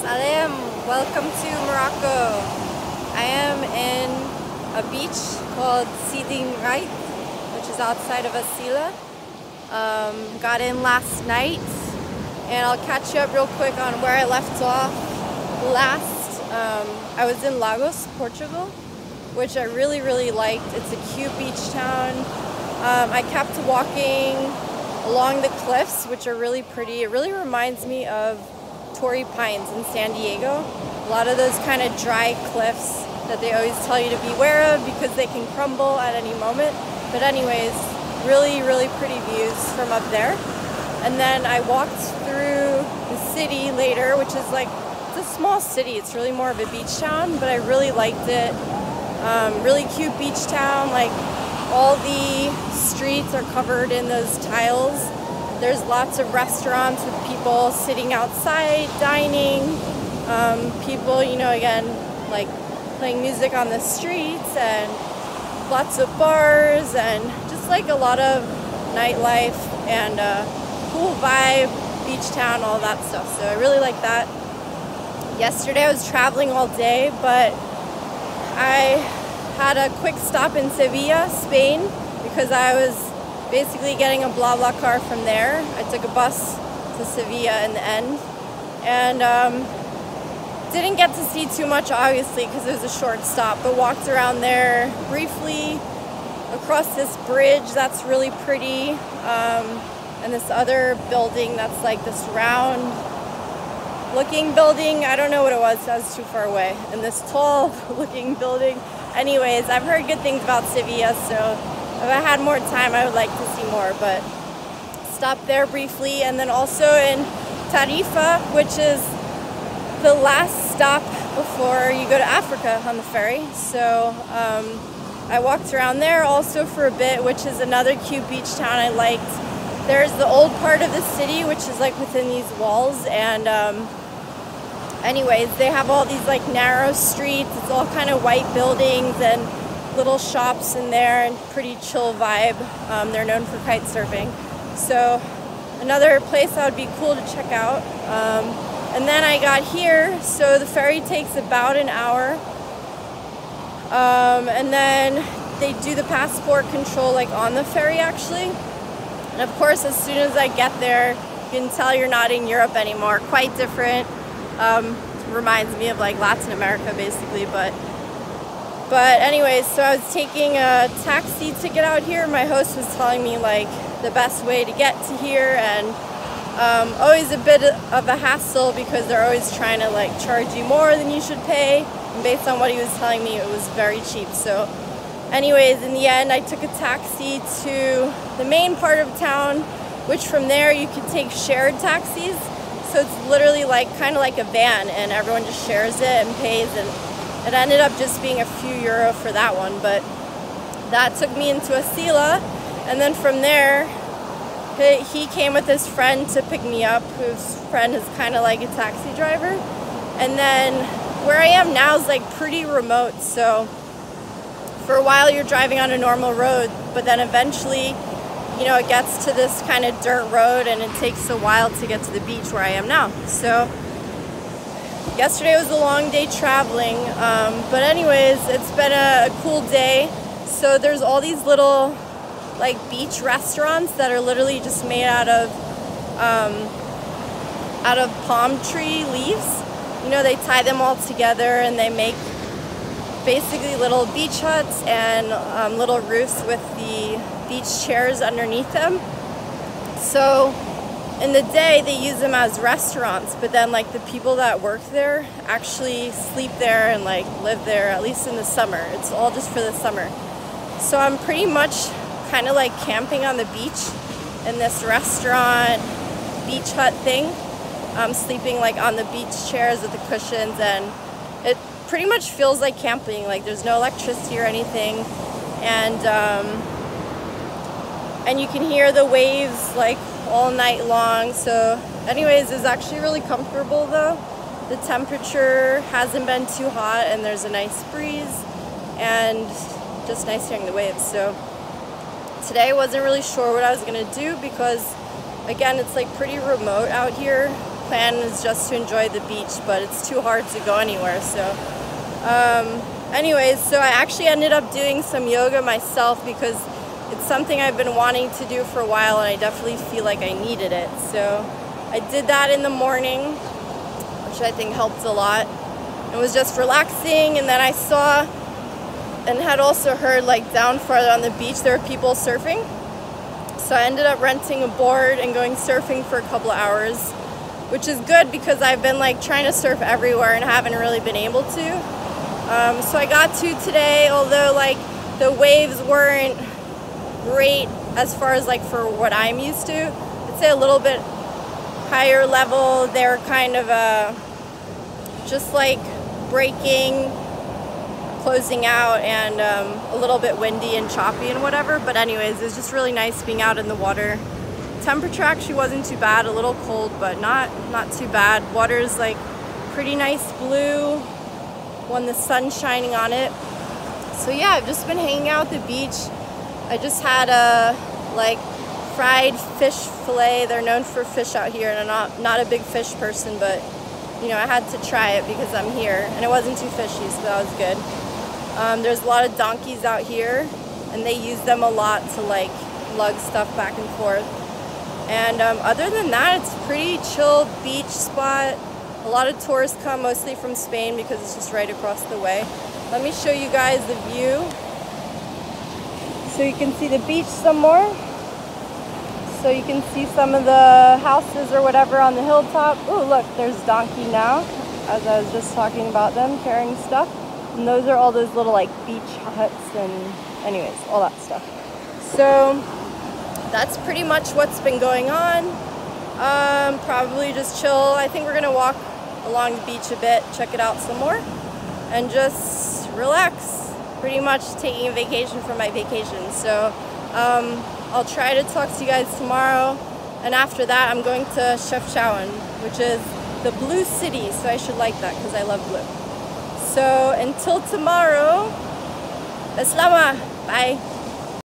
Salam, welcome to Morocco. I am in a beach called Sidi, Mghait, which is outside of Asilah. Got in last night, and I'll catch you up real quick on where I left off last. I was in Lagos, Portugal, which I really liked. It's a cute beach town. I kept walking along the cliffs, which are really pretty. It really reminds me of Torrey Pines in San Diego. A lot of those kind of dry cliffs that they always tell you to beware of because they can crumble at any moment. But anyways, really pretty views from up there. And then I walked through the city later, which is like, it's a small city. It's really more of a beach town, but I really liked it. Really cute beach town. Like, all the streets are covered in those tiles. There's lots of restaurants with people sitting outside, dining. People, you know, again, like playing music on the streets, and lots of bars, and just like a lot of nightlife and cool vibe, beach town, all that stuff. So I really like that. Yesterday I was traveling all day, but I had a quick stop in Sevilla, Spain, because I was basically getting a blah car from there. I took a bus to Sevilla in the end, and didn't get to see too much, obviously, because it was a short stop, but walked around there briefly, across this bridge that's really pretty, and this other building that's like this round looking building. I don't know what it was, I was too far away. And this tall looking building. Anyways, I've heard good things about Sevilla, so if I had more time, I would like to see more, but stopped there briefly. And then also in Tarifa, which is the last stop before you go to Africa on the ferry. So I walked around there also for a bit, which is another cute beach town I liked. There's the old part of the city, which is like within these walls, and anyways, they have all these like narrow streets. It's all kind of white buildings and little shops in there, and pretty chill vibe. They're known for kite surfing, so another place that would be cool to check out. And then I got here, so the ferry takes about an hour, and then they do the passport control like on the ferry actually. And of course, as soon as I get there, you can tell you're not in Europe anymore. Quite different. Reminds me of like Latin America basically, but anyways, so I was taking a taxi to get out here. My host was telling me like the best way to get to here, and always a bit of a hassle because they're always trying to like charge you more than you should pay. And based on what he was telling me, it was very cheap. So anyways, in the end, I took a taxi to the main part of town, which from there you could take shared taxis. So it's literally like kind of like a van, and everyone just shares it and pays, and it ended up just being a few euro for that one. But that took me into Asilah, and then from there he came with his friend to pick me up, whose friend is kind of like a taxi driver. And then where I am now is like pretty remote, so for a while you're driving on a normal road, but then eventually, you know, it gets to this kind of dirt road, and it takes a while to get to the beach where I am now. So yesterday was a long day traveling, but anyways, it's been a cool day. So there's all these little like beach restaurants that are literally just made out of palm tree leaves. You know, they tie them all together and they make basically little beach huts and little roofs with the beach chairs underneath them. So in the day they use them as restaurants, but then like the people that work there actually sleep there and like live there, at least in the summer. It's all just for the summer. So I'm pretty much kind of like camping on the beach in this restaurant beach hut thing. I'm sleeping like on the beach chairs with the cushions, and it pretty much feels like camping. Like there's no electricity or anything, and you can hear the waves like all night long. So anyways, it's actually really comfortable though. The temperature hasn't been too hot, and there's a nice breeze, and just nice hearing the waves. So today I wasn't really sure what I was gonna do because again, it's like pretty remote out here. plan is just to enjoy the beach, but it's too hard to go anywhere. So anyways, so I actually ended up doing some yoga myself because it's something I've been wanting to do for a while, and I definitely feel like I needed it. So I did that in the morning, which I think helped a lot. It was just relaxing, and then I saw and had also heard like down farther on the beach there were people surfing. So I ended up renting a board and going surfing for a couple of hours, which is good because I've been like trying to surf everywhere and haven't really been able to. So I got to today, although like the waves weren't great as far as like for what I'm used to. I'd say a little bit higher level. They're kind of just like breaking, closing out, and a little bit windy and choppy and whatever. But anyways, it was just really nice being out in the water. Temperature actually wasn't too bad, a little cold, but not too bad. Water's like pretty nice blue when the sun's shining on it. So yeah, I've just been hanging out at the beach. I just had a like fried fish fillet. They're known for fish out here, and I'm not a big fish person, but you know, I had to try it because I'm here, and it wasn't too fishy, so that was good. There's a lot of donkeys out here, and they use them a lot to like lug stuff back and forth. And other than that, it's a pretty chill beach spot. A lot of tourists come, mostly from Spain, because it's just right across the way. Let me show you guys the view so you can see the beach some more. So you can see some of the houses or whatever on the hilltop. Oh, look, there's a donkey now, as I was just talking about them carrying stuff. And those are all those little like beach huts and anyways, all that stuff. So that's pretty much what's been going on. Probably just chill. I think we're gonna walk along the beach a bit, check it out some more, and just relax. Pretty much taking a vacation from my vacation. So I'll try to talk to you guys tomorrow, and after that I'm going to Chefchaouen, which is the blue city, so I should like that because I love blue. So until tomorrow, Aslama, bye.